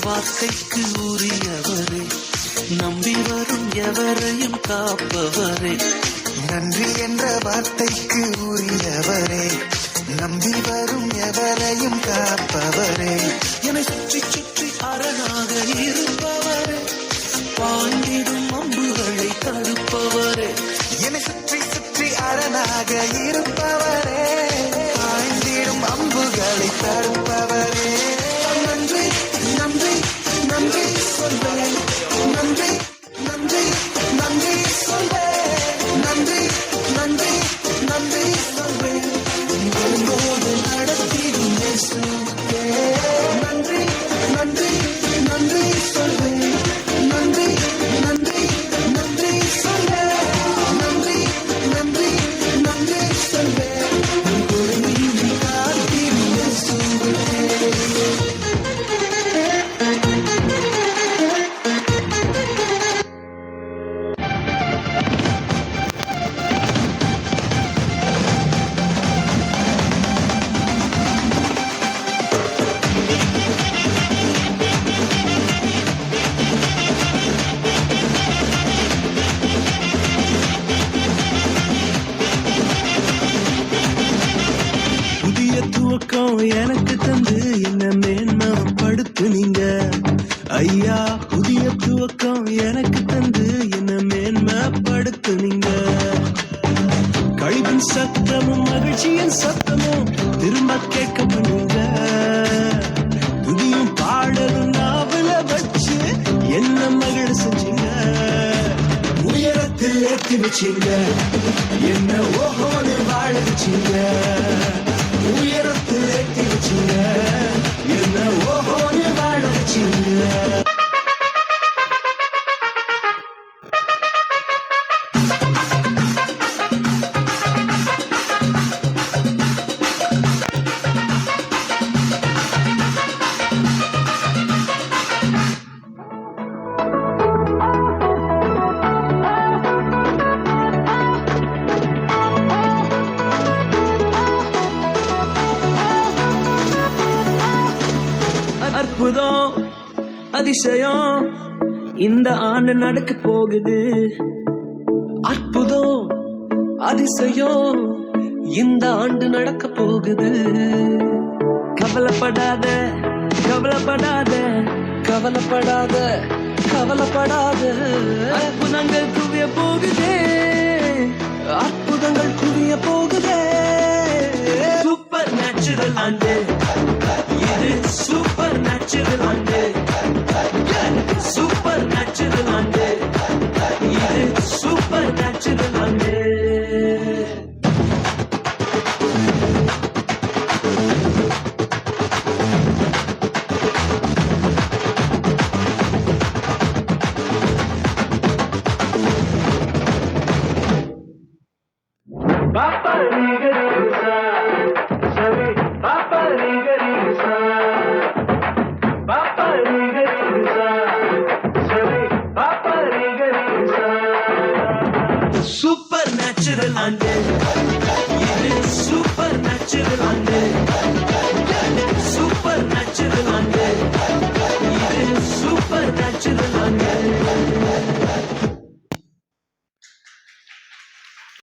வார்த்தைக்கு உரியவரே, நம்பி வரும் எவரையும் காப்பவரே. நன்றி என்ற வார்த்தைக்கு உரியவரே, நம்பி வரும் எவரையும் காப்பவரே. என்னை சுற்றி சுற்றி அரணாக இருப்பவரே, பாய்ந்திடும் அம்புகளை தடுப்பவரே. என்னை சுற்றி சுற்றி அரணாக இருப்பவரே, பாய்ந்திடும் அம்புகளை தடுப்பவரே. நன்றி நன்றி நன்றி சொல்வேன், நன்றி நன்றி நன்றி சொல்வேன், நன்றி நன்றி நன்றி சொல்வேன். வரும்போது நடத்திடும் இயேசுவே, நன்றி நன்றி நன்றி சொல்வேன், நன்றி நன்றி நன்றி சொல்வேன், நன்றி நன்றி நன்றி சொல்வேன். உன்னை காத்திடும் இயேசுவே. புதிய துவக்கம் எனக்கு தந்து என்ன மேன்மைப்படுத்துனீங்க ஐயா. புதிய துவக்கம் எனக்கு தந்து என்ன மேன்மைப்படுத்துனீங்க. கழிவின் சத்தமும் மகிழ்ச்சியின் சத்தமும் திரும்ப கேட்க பண்ணுங்க. துதியும் பாடலும் நாவல வச்சு என்ன மகிழ செஞ்சீங்க. உயரத்தில் ஏற்றி வச்சீங்க, என்ன ஓஹோன்னு வாழ வச்சீங்க. உயரத்தில் ஏற்றி வச்சீங்க, என்ன ஓஹோன்னு வாழ வச்சீங்க. அற்புதம் அதிசயம் இந்த ஆண்டு நடக்க போகுது. அற்புதம் அதிசயம் இந்த ஆண்டு நடக்க போகுது. கவலைப்படாத கவலைப்படாத கவலைப்படாத கவலைப்படாத. அற்புதங்கள் குவிய போகுதே, அற்புதங்கள் குவிய போகுதே. சூப்பர் நேச்சுரல் ஆண்டு இது, சூப்பர் நேச்சுரல் ஆண்டு, சூப்பர் நேச்சுரல் ஆண்டு இது, சூப்பர் நேச்சுரல் ஆண்டு. Papa Liga Sabe Papa Liga Papa Liga Sabe Papa Liga Super natural ande இது super natural ande super natural ande இது சூப்பர் நேச்சுரல்